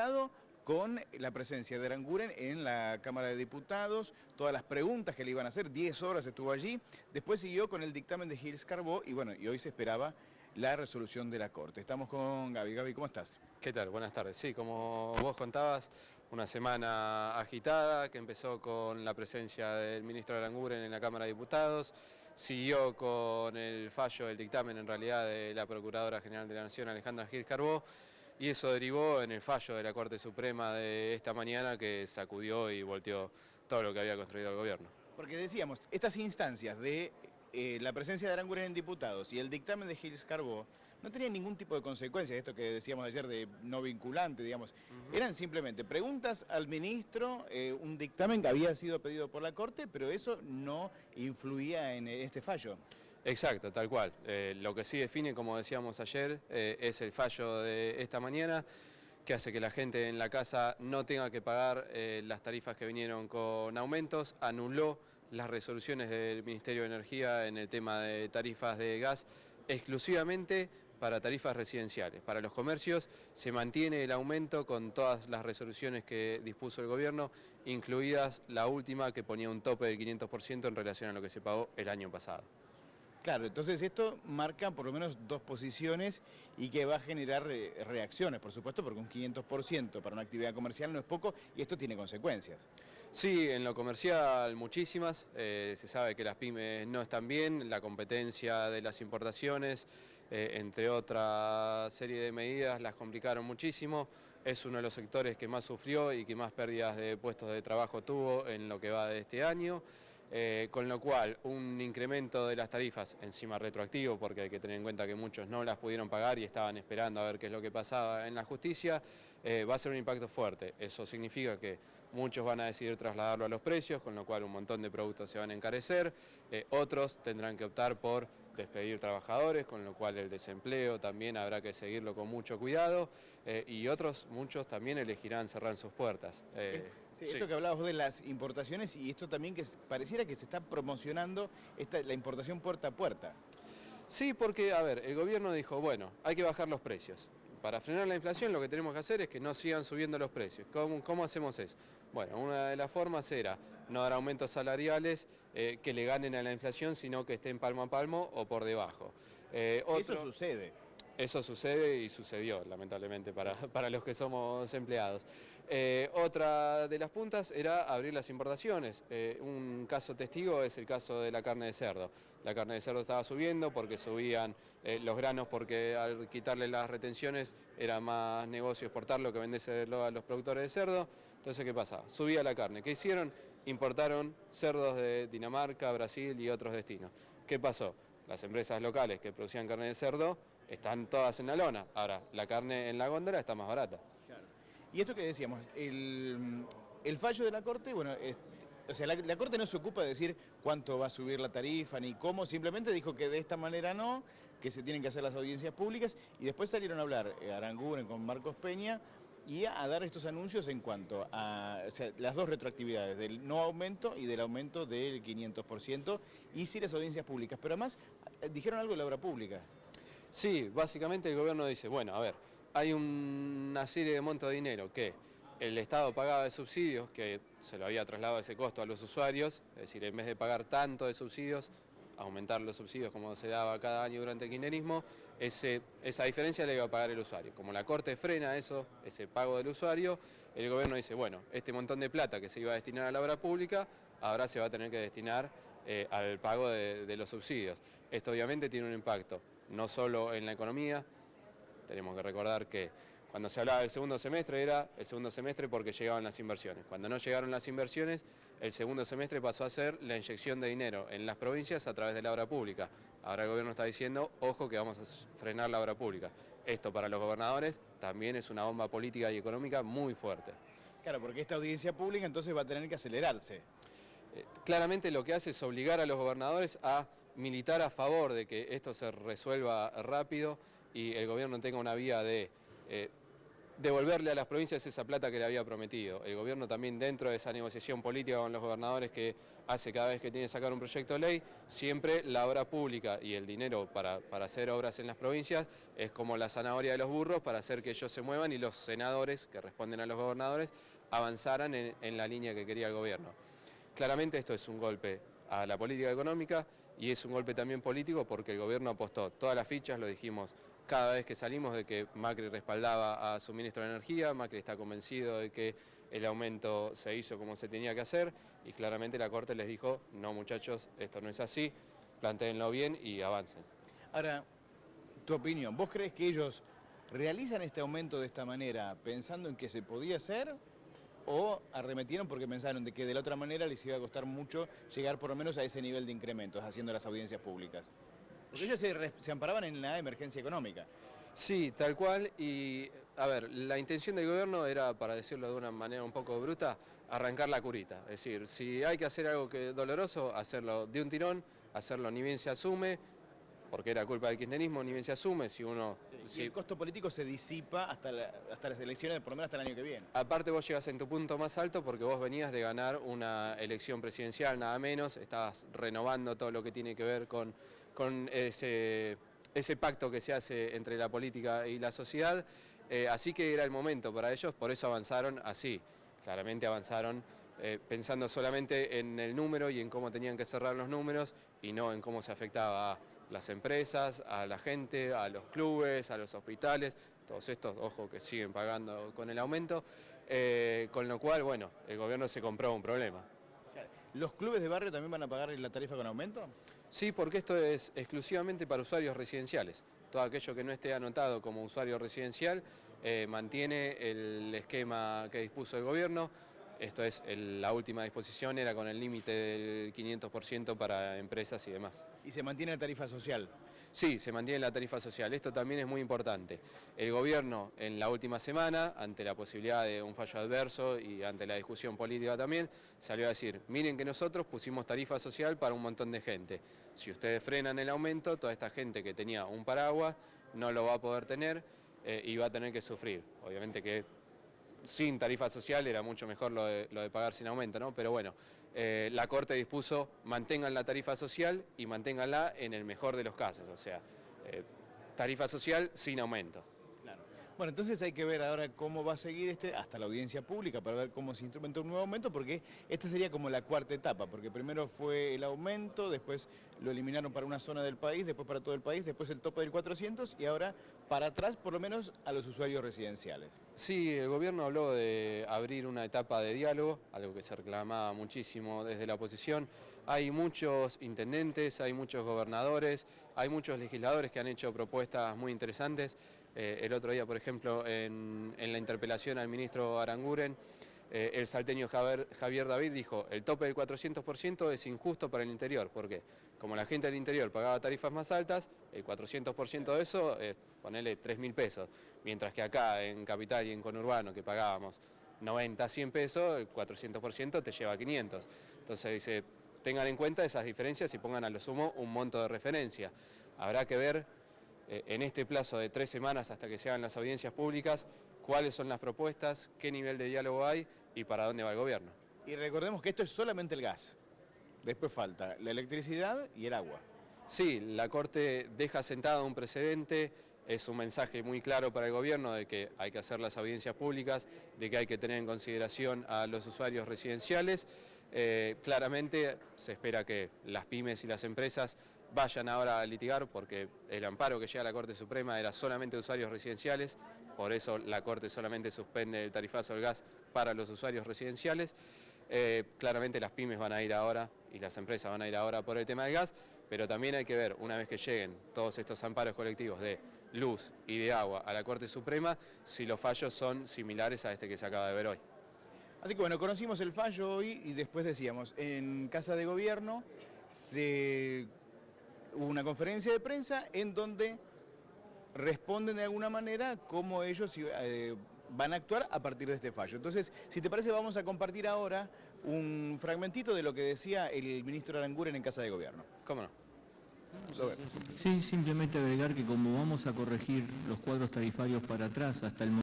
comenzado con la presencia de Aranguren en la Cámara de Diputados, todas las preguntas que le iban a hacer, 10 horas estuvo allí, después siguió con el dictamen de Gilles Carbó y bueno, y hoy se esperaba la resolución de la Corte. Estamos con Gaby. Gaby, ¿cómo estás? ¿Qué tal? Buenas tardes. Sí, como vos contabas, una semana agitada que empezó con la presencia del ministro Aranguren en la Cámara de Diputados, siguió con el fallo, el dictamen en realidad de la Procuradora General de la Nación, Alejandra Gil Carbó, y eso derivó en el fallo de la Corte Suprema de esta mañana que sacudió y volteó todo lo que había construido el gobierno. Porque decíamos, estas instancias de la presencia de Aranguren en diputados y el dictamen de Gilles Carbó no tenían ningún tipo de consecuencias, esto que decíamos ayer de no vinculante, digamos, eran simplemente preguntas al ministro, un dictamen que había sido pedido por la Corte, pero eso no influía en este fallo. Exacto, tal cual. Lo que sí define, como decíamos ayer, es el fallo de esta mañana, que hace que la gente en la casa no tenga que pagar las tarifas que vinieron con aumentos, anuló las resoluciones del Ministerio de Energía en el tema de tarifas de gas exclusivamente para tarifas residenciales. Para los comercios se mantiene el aumento con todas las resoluciones que dispuso el gobierno, incluidas la última que ponía un tope del 500% en relación a lo que se pagó el año pasado. Claro, entonces esto marca por lo menos dos posiciones y que va a generar reacciones, por supuesto, porque un 500% para una actividad comercial no es poco y esto tiene consecuencias. Sí, en lo comercial muchísimas, se sabe que las pymes no están bien, la competencia de las importaciones, entre otra serie de medidas, las complicaron muchísimo, es uno de los sectores que más sufrió y que más pérdidas de puestos de trabajo tuvo en lo que va de este año. Con lo cual un incremento de las tarifas, encima retroactivo, porque hay que tener en cuenta que muchos no las pudieron pagar y estaban esperando a ver qué es lo que pasaba en la justicia, va a ser un impacto fuerte. Eso significa que muchos van a decidir trasladarlo a los precios, con lo cual un montón de productos se van a encarecer, otros tendrán que optar por despedir trabajadores, con lo cual el desempleo también habrá que seguirlo con mucho cuidado, y muchos también elegirán cerrar sus puertas. Sí, esto que hablabas vos de las importaciones y esto también que pareciera que se está promocionando la importación puerta a puerta. Sí, porque, a ver, el gobierno dijo, bueno, hay que bajar los precios. Para frenar la inflación lo que tenemos que hacer es que no sigan subiendo los precios. ¿Cómo hacemos eso? Bueno, una de las formas era no dar aumentos salariales que le ganen a la inflación, sino que estén palmo a palmo o por debajo. Eso sucede. Eso sucede y sucedió, lamentablemente, para los que somos empleados. Otra de las puntas era abrir las importaciones. Un caso testigo es el caso de la carne de cerdo. La carne de cerdo estaba subiendo porque subían los granos, porque al quitarle las retenciones era más negocio exportarlo que vendérselo a los productores de cerdo. Entonces, ¿qué pasa? Subía la carne. ¿Qué hicieron? Importaron cerdos de Dinamarca, Brasil y otros destinos. ¿Qué pasó? Las empresas locales que producían carne de cerdo están todas en la lona. Ahora, la carne en la góndola está más barata. Claro. Y esto que decíamos, el fallo de la Corte, bueno, o sea, la Corte no se ocupa de decir cuánto va a subir la tarifa ni cómo, simplemente dijo que de esta manera no, que se tienen que hacer las audiencias públicas y después salieron a hablar Aranguren con Marcos Peña y a dar estos anuncios en cuanto a, o sea, las dos retroactividades, del no aumento y del aumento del 500%, y sí las audiencias públicas, pero además dijeron algo de la obra pública. Sí, básicamente el gobierno dice, bueno, a ver, hay una serie de montos de dinero que el Estado pagaba de subsidios, que se lo había trasladado ese costo a los usuarios, es decir, en vez de pagar tanto de subsidios, aumentar los subsidios como se daba cada año durante el kirchnerismo, esa diferencia la iba a pagar el usuario. Como la Corte frena eso, ese pago del usuario, el gobierno dice, bueno, este montón de plata que se iba a destinar a la obra pública, ahora se va a tener que destinar al pago de los subsidios. Esto obviamente tiene un impacto, no solo en la economía. Tenemos que recordar que cuando se hablaba del segundo semestre era el segundo semestre porque llegaban las inversiones. Cuando no llegaron las inversiones, el segundo semestre pasó a ser la inyección de dinero en las provincias a través de la obra pública. Ahora el gobierno está diciendo, ojo que vamos a frenar la obra pública. Esto para los gobernadores también es una bomba política y económica muy fuerte. Claro, porque esta audiencia pública entonces va a tener que acelerarse. Claramente lo que hace es obligar a los gobernadores a militar a favor de que esto se resuelva rápido y el gobierno tenga una vía de devolverle a las provincias esa plata que le había prometido. El gobierno también, dentro de esa negociación política con los gobernadores que hace cada vez que tiene que sacar un proyecto de ley, siempre la obra pública y el dinero para hacer obras en las provincias es como la zanahoria de los burros para hacer que ellos se muevan y los senadores, que responden a los gobernadores, avanzaran en la línea que quería el gobierno. Claramente esto es un golpe a la política económica y es un golpe también político porque el gobierno apostó todas las fichas, lo dijimos cada vez que salimos, de que Macri respaldaba a su ministro de Energía. Macri está convencido de que el aumento se hizo como se tenía que hacer y claramente la Corte les dijo, no muchachos, esto no es así, plantéenlo bien y avancen. Ahora, tu opinión, ¿vos crees que ellos realizan este aumento de esta manera pensando en que se podía hacer o arremetieron porque pensaron de que de la otra manera les iba a costar mucho llegar por lo menos a ese nivel de incrementos haciendo las audiencias públicas? Porque ellos se amparaban en la emergencia económica. Sí, tal cual, y a ver, la intención del gobierno era, para decirlo de una manera un poco bruta, arrancar la curita. Es decir, si hay que hacer algo que doloroso, hacerlo de un tirón, hacerlo ni bien se asume, porque era culpa del kirchnerismo, ni bien se asume, si uno... Y el costo político se disipa hasta las elecciones, por lo menos hasta el año que viene. Aparte vos llegas en tu punto más alto porque vos venías de ganar una elección presidencial, nada menos, estabas renovando todo lo que tiene que ver con ese pacto que se hace entre la política y la sociedad, así que era el momento para ellos, por eso avanzaron así, claramente avanzaron pensando solamente en el número y en cómo tenían que cerrar los números y no en cómo se afectaba a las empresas, a la gente, a los clubes, a los hospitales, todos estos, ojo, que siguen pagando con el aumento, con lo cual, bueno, el gobierno se compró un problema. ¿Los clubes de barrio también van a pagar la tarifa con aumento? Sí, porque esto es exclusivamente para usuarios residenciales. Todo aquello que no esté anotado como usuario residencial mantiene el esquema que dispuso el gobierno. Esto es, la última disposición era con el límite del 500% para empresas y demás. ¿Y se mantiene la tarifa social? Sí, se mantiene la tarifa social. Esto también es muy importante. El gobierno en la última semana, ante la posibilidad de un fallo adverso y ante la discusión política también, salió a decir, miren que nosotros pusimos tarifa social para un montón de gente. Si ustedes frenan el aumento, toda esta gente que tenía un paraguas no lo va a poder tener y va a tener que sufrir. Obviamente que sin tarifa social era mucho mejor lo de pagar sin aumento, ¿no? Pero bueno, la Corte dispuso mantengan la tarifa social y manténganla en el mejor de los casos, o sea, tarifa social sin aumento. Claro. Bueno, entonces hay que ver ahora cómo va a seguir hasta la audiencia pública para ver cómo se instrumentó un nuevo aumento, porque esta sería como la cuarta etapa, porque primero fue el aumento, después lo eliminaron para una zona del país, después para todo el país, después el tope del 400 y ahora para atrás por lo menos a los usuarios residenciales. Sí, el gobierno habló de abrir una etapa de diálogo, algo que se reclamaba muchísimo desde la oposición. Hay muchos intendentes, hay muchos gobernadores, hay muchos legisladores que han hecho propuestas muy interesantes. El otro día, por ejemplo, en la interpelación al ministro Aranguren, el salteño Javier David dijo, el tope del 400% es injusto para el interior. ¿Por qué? Como la gente del interior pagaba tarifas más altas, el 400% de eso es ponerle 3.000 pesos. Mientras que acá en Capital y en Conurbano, que pagábamos 90, 100 pesos, el 400% te lleva 500. Entonces dice, tengan en cuenta esas diferencias y pongan a lo sumo un monto de referencia. Habrá que ver en este plazo de 3 semanas hasta que se hagan las audiencias públicas, cuáles son las propuestas, qué nivel de diálogo hay y para dónde va el gobierno. Y recordemos que esto es solamente el gas. Después falta la electricidad y el agua. Sí, la Corte deja sentado un precedente, es un mensaje muy claro para el gobierno de que hay que hacer las audiencias públicas, de que hay que tener en consideración a los usuarios residenciales. Claramente se espera que las pymes y las empresas vayan ahora a litigar porque el amparo que llega a la Corte Suprema era solamente de usuarios residenciales, por eso la Corte solamente suspende el tarifazo del gas para los usuarios residenciales. Claramente las pymes van a ir ahora y las empresas van a ir ahora por el tema del gas, pero también hay que ver, una vez que lleguen todos estos amparos colectivos de luz y de agua a la Corte Suprema, si los fallos son similares a este que se acaba de ver hoy. Así que bueno, conocimos el fallo hoy y después decíamos, en Casa de Gobierno hubo una conferencia de prensa en donde responden de alguna manera cómo ellos van a actuar a partir de este fallo. Entonces, si te parece, vamos a compartir ahora un fragmentito de lo que decía el ministro Aranguren en Casa de Gobierno. ¿Cómo no? Sí, simplemente agregar que como vamos a corregir los cuadros tarifarios para atrás hasta el momento,